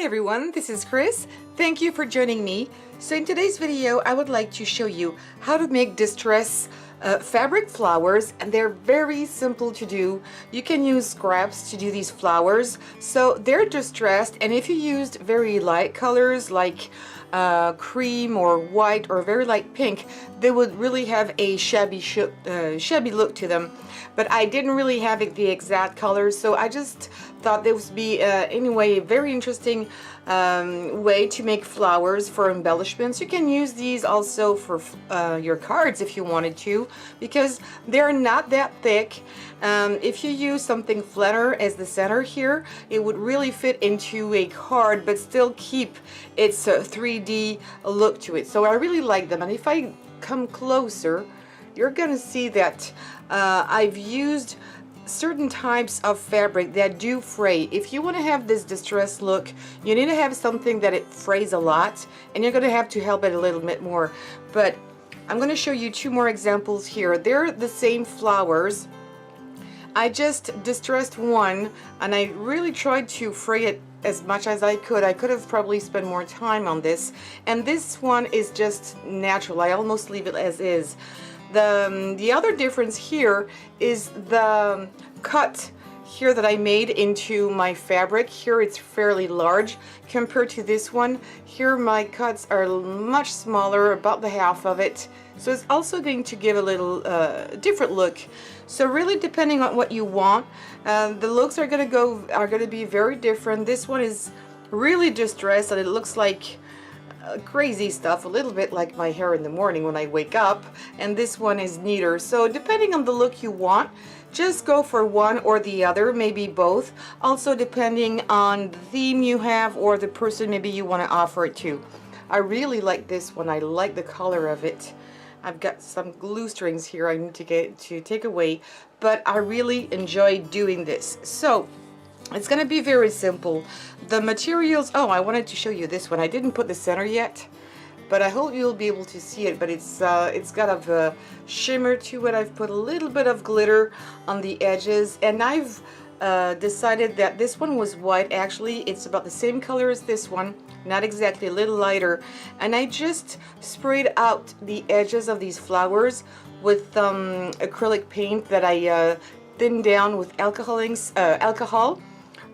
everyone, this is Chris. Thank you for joining me. So in today's video, I would like to show you how to make distress fabric flowers, and they're very simple to do. You can use scraps to do these flowers. So they're distressed, and if you used very light colors like cream or white or very light pink, they would really have a shabby look to them. But I didn't really have the exact colors, so I just thought this would be anyway a very interesting way to make flowers for embellishments. You can use these also for your cards if you wanted to, because they're not that thick. If you use something flatter as the center here, it would really fit into a card but still keep its 3D look to it. So I really like them, and if I come closer, you're gonna see that I've used certain types of fabric that do fray. If you want to have this distressed look, you need to have something that it frays a lot, and you're going to have to help it a little bit more. But I'm going to show you two more examples here. They're the same flowers. I just distressed one, and I really tried to fray it as much as I could. I could have probably spent more time on this, and this one is just natural. I almost leave it as is. The other difference here is the cut here that I made into my fabric. Here it's fairly large compared to this one. Here my cuts are much smaller, about the half of it. So it's also going to give a little different look. So really, depending on what you want, the looks are going to be very different. This one is really distressed, and it looks like crazy stuff, a little bit like my hair in the morning when I wake up, and this one is neater. So depending on the look you want, just go for one or the other, maybe both. Also depending on the theme you have or the person maybe you want to offer it to. I really like this one. I like the color of it. I've got some glue strings here I need to take away, but I really enjoy doing this. So it's going to be very simple. The materials, oh, I wanted to show you this one. I didn't put the center yet, but I hope you'll be able to see it. But it's got a shimmer to it. I've put a little bit of glitter on the edges, and I've decided that this one was white. Actually, it's about the same color as this one, not exactly, a little lighter. And I just sprayed out the edges of these flowers with acrylic paint that I thinned down with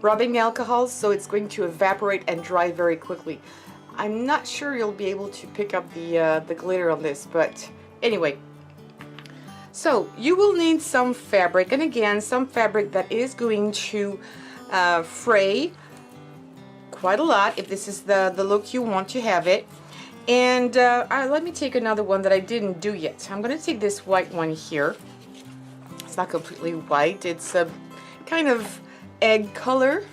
rubbing alcohol, so it's going to evaporate and dry very quickly. I'm not sure you'll be able to pick up the glitter on this, but anyway. So you will need some fabric, and again, some fabric that is going to fray quite a lot if this is the look you want to have it. And let me take another one that I didn't do yet. I'm going to take this white one here. It's not completely white, it's a kind of egg color.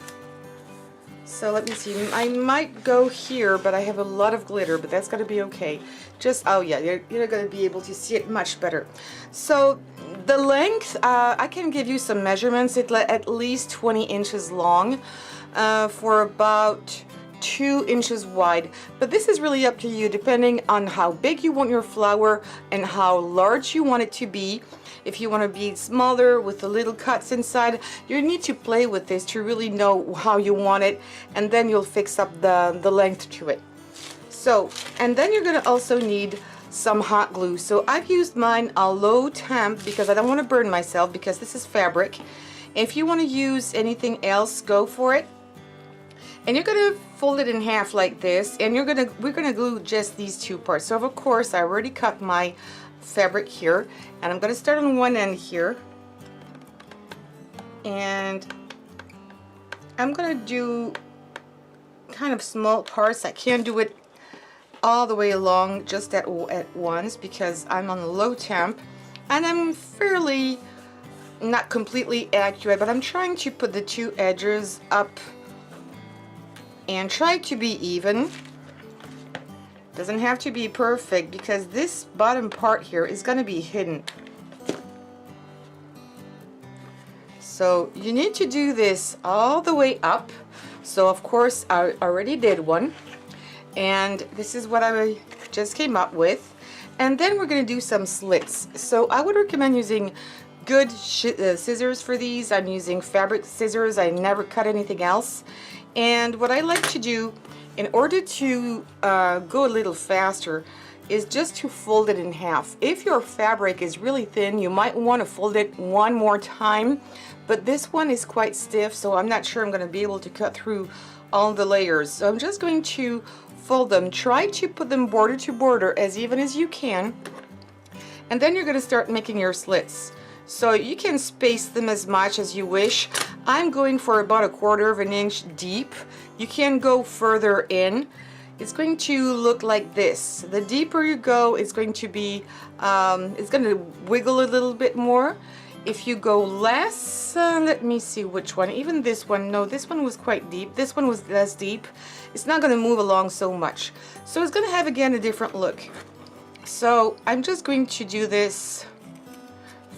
So let me see, I might go here, but I have a lot of glitter, but that's going to be okay. Just, oh yeah, you're going to be able to see it much better. So the length, I can give you some measurements. It's at least 20 inches long for about 2 inches wide, but this is really up to you depending on how big you want your flower and how large you want it to be. If you want to be smaller with the little cuts inside, you need to play with this to really know how you want it, and then you'll fix up the length to it. So, and then you're going to also need some hot glue. So I've used mine a low temp because I don't want to burn myself, because this is fabric. If you want to use anything else, go for it. And you're going to fold it in half like this, and we're going to glue just these two parts. So of course I already cut my fabric here, and I'm going to start on one end here, and I'm going to do kind of small parts. I can't do it all the way along just at once because I'm on a low temp, and I'm fairly not completely accurate, but I'm trying to put the two edges up and try to be even. Doesn't have to be perfect because this bottom part here is going to be hidden. So you need to do this all the way up. So of course I already did one, and this is what I just came up with. And then we're going to do some slits. So I would recommend using good scissors for these. I'm using fabric scissors. I never cut anything else. And what I like to do in order to go a little faster is just to fold it in half. If your fabric is really thin, you might want to fold it one more time, but this one is quite stiff, so I'm not sure I'm going to be able to cut through all the layers. So I'm just going to fold them. Try to put them border to border as even as you can, and then you're going to start making your slits. So you can space them as much as you wish. I'm going for about 1/4 of an inch deep. You can go further in. It's going to look like this. The deeper you go, it's going to be, it's going to wiggle a little bit more. If you go less, let me see which one. Even this one, no, this one was quite deep. This one was less deep. It's not going to move along so much. So it's going to have, again, a different look. So I'm just going to do this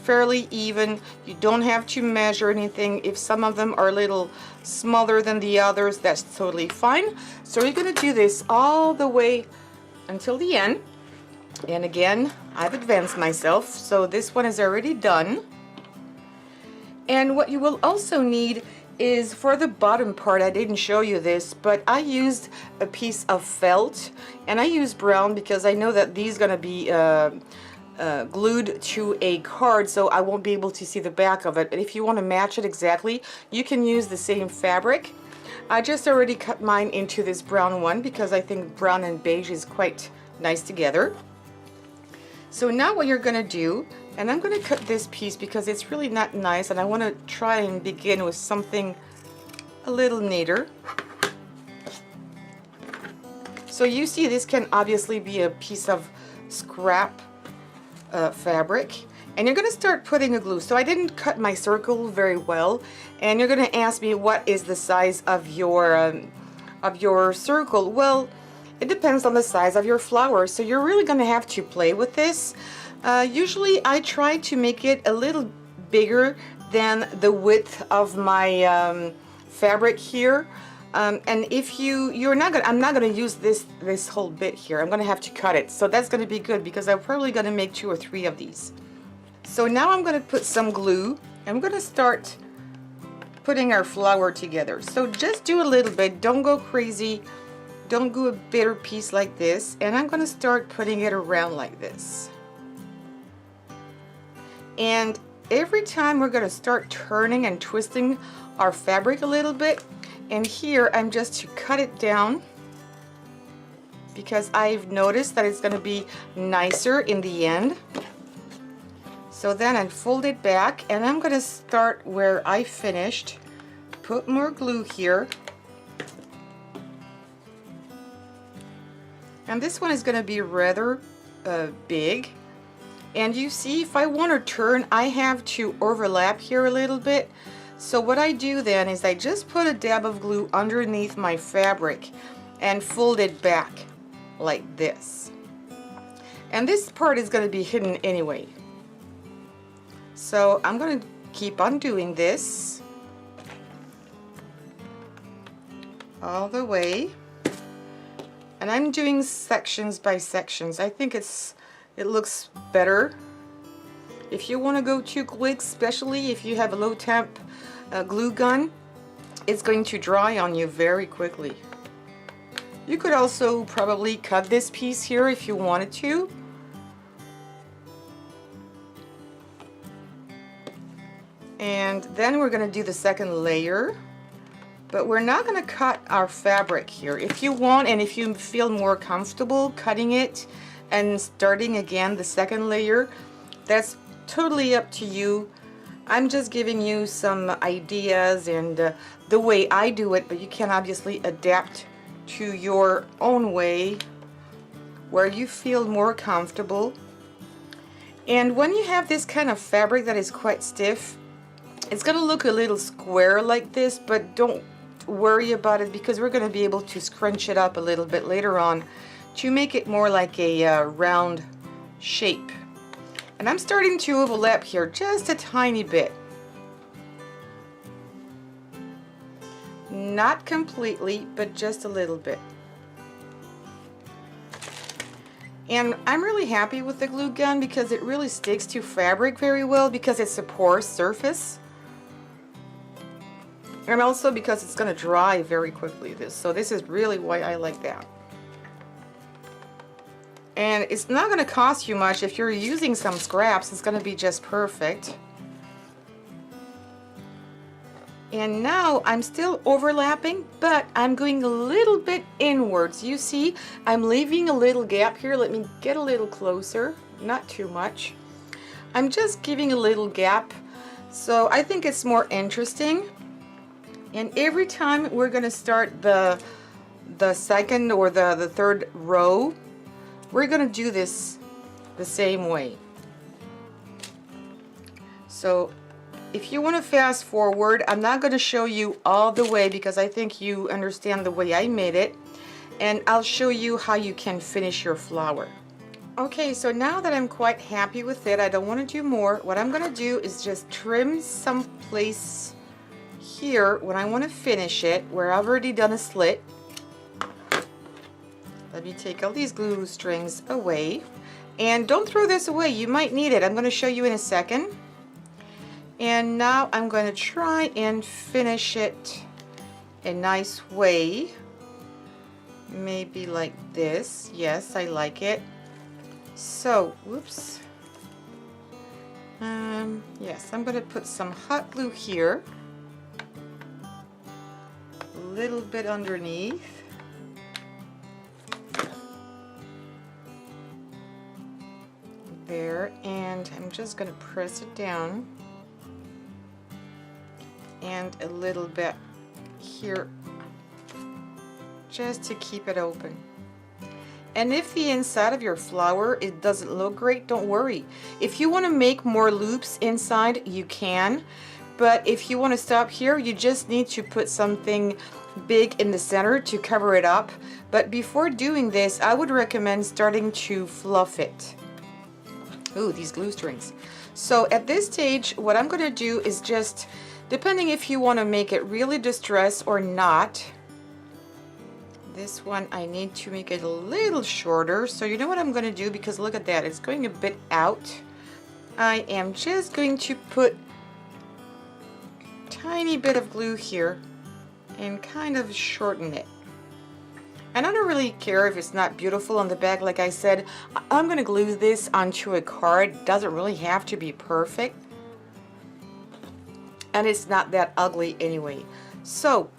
fairly even. You don't have to measure anything. If some of them are a little smaller than the others, that's totally fine. So you're going to do this all the way until the end. And again, I've advanced myself, so this one is already done. And what you will also need is, for the bottom part, I didn't show you this, but I used a piece of felt, and I used brown because I know that these are going to be glued to a card, so I won't be able to see the back of it. But if you want to match it exactly, you can use the same fabric. I just already cut mine into this brown one because I think brown and beige is quite nice together. So now what you're going to do, and I'm going to cut this piece because it's really not nice, and I want to try and begin with something a little neater. So you see, this can obviously be a piece of scrap fabric, and you're going to start putting a glue. So I didn't cut my circle very well, and you're going to ask me, what is the size of your circle? Well, it depends on the size of your flower, so you're really going to have to play with this. Usually I try to make it a little bigger than the width of my fabric here. And if I'm not gonna use this whole bit here. I'm gonna have to cut it. So that's gonna be good because I'm probably gonna make 2 or 3 of these. So now I'm gonna put some glue. I'm gonna start putting our flower together. So just do a little bit, don't go crazy. Don't do a bigger piece like this. And I'm gonna start putting it around like this. And every time we're gonna start turning and twisting our fabric a little bit. And here I'm just to cut it down because I've noticed that it's going to be nicer in the end. So then I fold it back, and I'm going to start where I finished. Put more glue here. And this one is going to be rather big. And you see, if I want to turn, I have to overlap here a little bit. So what I do then is I just put a dab of glue underneath my fabric and fold it back like this. And this part is going to be hidden anyway. So I'm going to keep on doing this all the way. And I'm doing sections by sections. I think it looks better. If you want to go too quick, especially if you have a low temp glue gun, it's going to dry on you very quickly. You could also probably cut this piece here if you wanted to. And then we're going to do the second layer. But we're not going to cut our fabric here. If you want, and if you feel more comfortable cutting it and starting again the second layer, that's totally up to you. I'm just giving you some ideas and the way I do it, but you can obviously adapt to your own way where you feel more comfortable. And when you have this kind of fabric that is quite stiff, it's going to look a little square like this, but don't worry about it because we're going to be able to scrunch it up a little bit later on to make it more like a round shape. And I'm starting to overlap here just a tiny bit. Not completely, but just a little bit. And I'm really happy with the glue gun because it really sticks to fabric very well because it's a porous surface. And also because it's going to dry very quickly. So this is really why I like that. And it's not going to cost you much. If you're using some scraps, it's going to be just perfect. And now I'm still overlapping, but I'm going a little bit inwards. You see, I'm leaving a little gap here. Let me get a little closer, not too much. I'm just giving a little gap, so I think it's more interesting. And every time we're going to start the second or the third row, we're going to do this the same way. So if you want to fast forward, I'm not going to show you all the way because I think you understand the way I made it, and I'll show you how you can finish your flower. Okay, so now that I'm quite happy with it, I don't want to do more. What I'm going to do is just trim some place here when I want to finish it, where I've already done a slit. Let me take all these glue strings away. And don't throw this away, you might need it. I'm going to show you in a second. And now I'm going to try and finish it a nice way. Maybe like this. Yes, I like it. So, whoops. Yes, I'm going to put some hot glue here. A little bit underneath. There, and I'm just going to press it down. And a little bit here just to keep it open. And if the inside of your flower it doesn't look great, don't worry. If you want to make more loops inside, you can, but if you want to stop here, you just need to put something big in the center to cover it up. But before doing this, I would recommend starting to fluff it. Ooh, these glue strings. So at this stage, what I'm going to do is just, depending if you want to make it really distressed or not, this one I need to make it a little shorter. So you know what I'm going to do, because look at that, it's going a bit out. I am just going to put a tiny bit of glue here and kind of shorten it. And I don't really care if it's not beautiful on the back. Like I said, I'm going to glue this onto a card. It doesn't really have to be perfect. And it's not that ugly anyway. So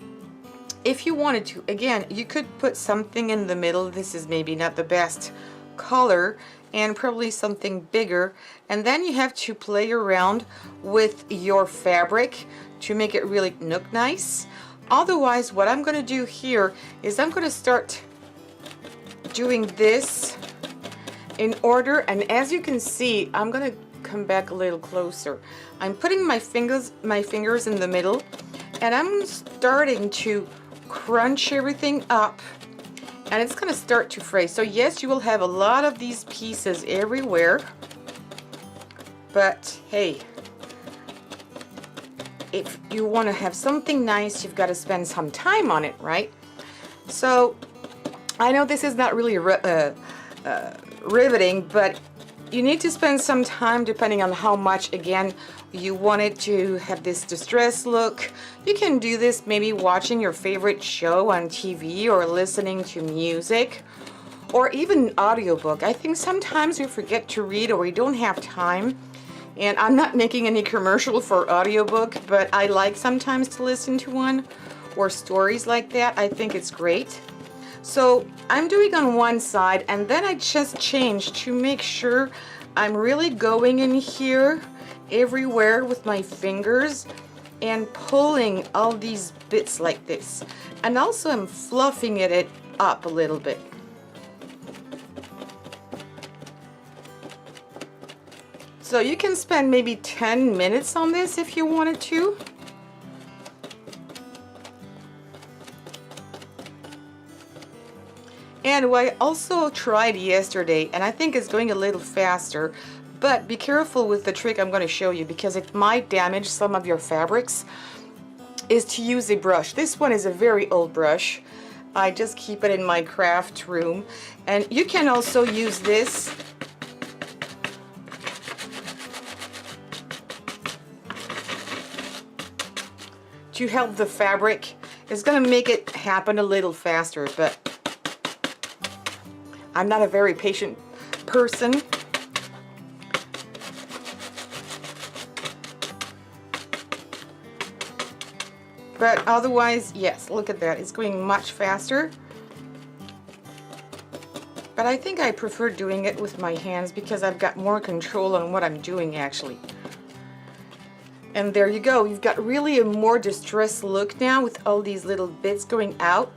if you wanted to, again, you could put something in the middle. This is maybe not the best color, and probably something bigger. And then you have to play around with your fabric to make it really look nice. Otherwise, what I'm going to do here is I'm going to start doing this in order. And as you can see, I'm going to come back a little closer. I'm putting my fingers in the middle, and I'm starting to crunch everything up, and it's going to start to fray. So yes, you will have a lot of these pieces everywhere, but hey, if you want to have something nice, you've got to spend some time on it, right? So I know this is not really riveting, but you need to spend some time depending on how much, again, you want it to have this distressed look. You can do this maybe watching your favorite show on TV or listening to music or even an audiobook. I think sometimes we forget to read or we don't have time. And I'm not making any commercial for audiobook, but I like sometimes to listen to one or stories like that. I think it's great. So I'm doing on one side, and then I just change to make sure I'm really going in here everywhere with my fingers and pulling all these bits like this. And also I'm fluffing it up a little bit. So you can spend maybe 10 minutes on this if you wanted to. And what I also tried yesterday, and I think it's going a little faster, but be careful with the trick I'm going to show you because it might damage some of your fabrics, is to use a brush. This one is a very old brush. I just keep it in my craft room. And you can also use this to help the fabric. It's going to make it happen a little faster, but I'm not a very patient person. But otherwise, yes, look at that. It's going much faster. But I think I prefer doing it with my hands because I've got more control on what I'm doing actually. And there you go. You've got really a more distressed look now with all these little bits going out.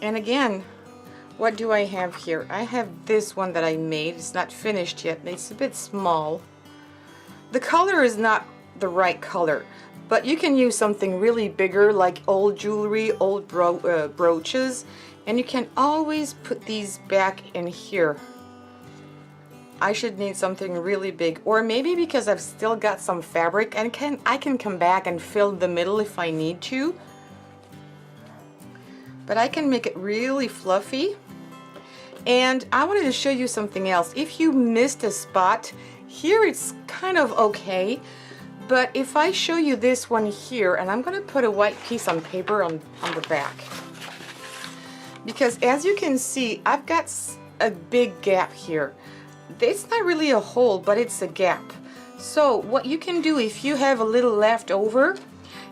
And again, what do I have here? I have this one that I made. It's not finished yet. It's a bit small. The color is not the right color, but you can use something really bigger like old jewelry, old brooches, and you can always put these back in here. I should need something really big, or maybe because I've still got some fabric and I can come back and fill the middle if I need to. But I can make it really fluffy. And I wanted to show you something else. If you missed a spot, here it's kind of okay. But if I show you this one here, and I'm going to put a white piece on paper on the back. Because as you can see, I've got a big gap here. It's not really a hole, but it's a gap. So what you can do if you have a little left over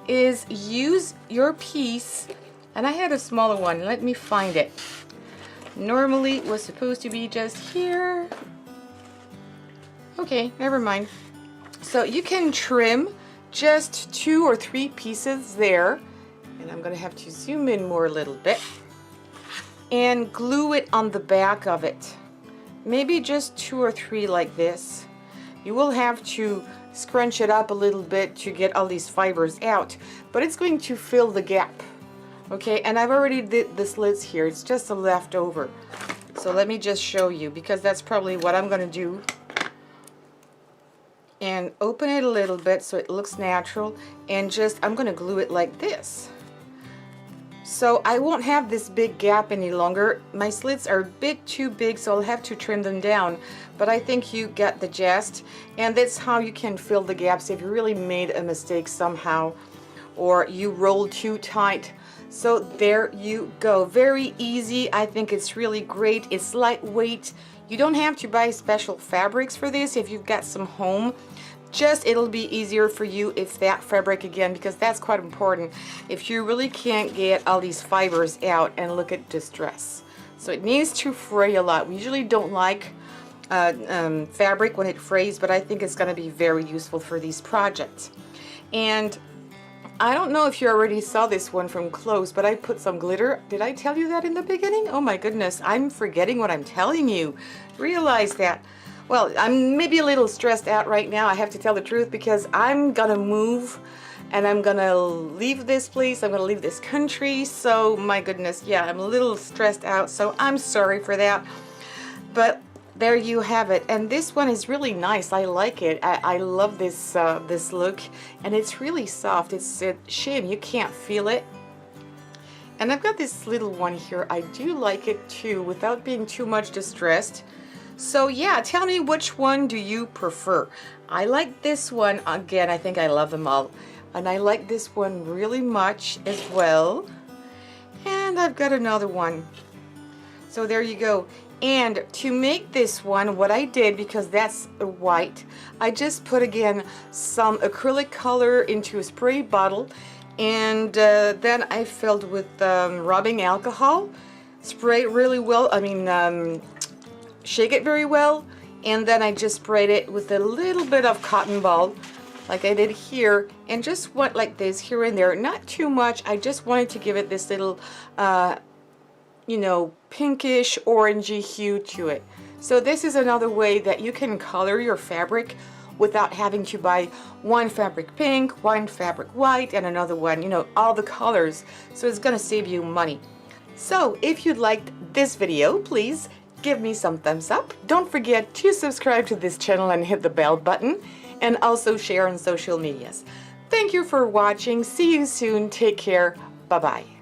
is use your piece, and I had a smaller one, let me find it. Normally it was supposed to be just here. Okay, never mind. So you can trim just 2 or 3 pieces there, and I'm going to have to zoom in more a little bit, and glue it on the back of it. Maybe just 2 or 3 like this. You will have to scrunch it up a little bit to get all these fibers out, but it's going to fill the gap. Okay, and I've already did the slits here. It's just a leftover. So let me just show you, because that's probably what I'm going to do. And open it a little bit so it looks natural, and just I'm going to glue it like this. So I won't have this big gap any longer. My slits are a bit too big, so I'll have to trim them down, but I think you get the gist. And that's how you can fill the gaps if you really made a mistake somehow, or you rolled too tight. So there you go. Very easy. I think it's really great. It's lightweight. You don't have to buy special fabrics for this if you've got some home. Just it'll be easier for you if that fabric, again, because that's quite important, if you really can't get all these fibers out. And look at distress. So it needs to fray a lot. We usually don't like fabric when it frays, but I think it's going to be very useful for these projects. And I don't know if you already saw this one from close, but I put some glitter. Did I tell you that in the beginning? Oh my goodness, I'm forgetting what I'm telling you. Realize that. Well, I'm maybe a little stressed out right now, I have to tell the truth, because I'm gonna move and I'm gonna leave this place, I'm gonna leave this country. So my goodness, yeah, I'm a little stressed out, so I'm sorry for that. But there you have it. And this one is really nice. I like it. I love this this look, and it's really soft. It's a shame you can't feel it. And I've got this little one here. I do like it too, without being too much distressed. So yeah, tell me, which one do you prefer? I like this one. Again, I think I love them all. And I like this one really much as well. And I've got another one. So there you go. And to make this one, what I did, because that's white, I just put again some acrylic color into a spray bottle, and then I filled with rubbing alcohol, spray it really well, shake it very well, and then I just sprayed it with a little bit of cotton ball like I did here, and just went like this here and there, not too much. I just wanted to give it this little you know, pinkish orangey hue to it. So this is another way that you can color your fabric without having to buy one fabric pink, one fabric white, and another one, you know, all the colors. So it's gonna save you money. So if you liked this video, please give me some thumbs up. Don't forget to subscribe to this channel and hit the bell button, and also share on social medias. Thank you for watching. See you soon. Take care. Bye-bye.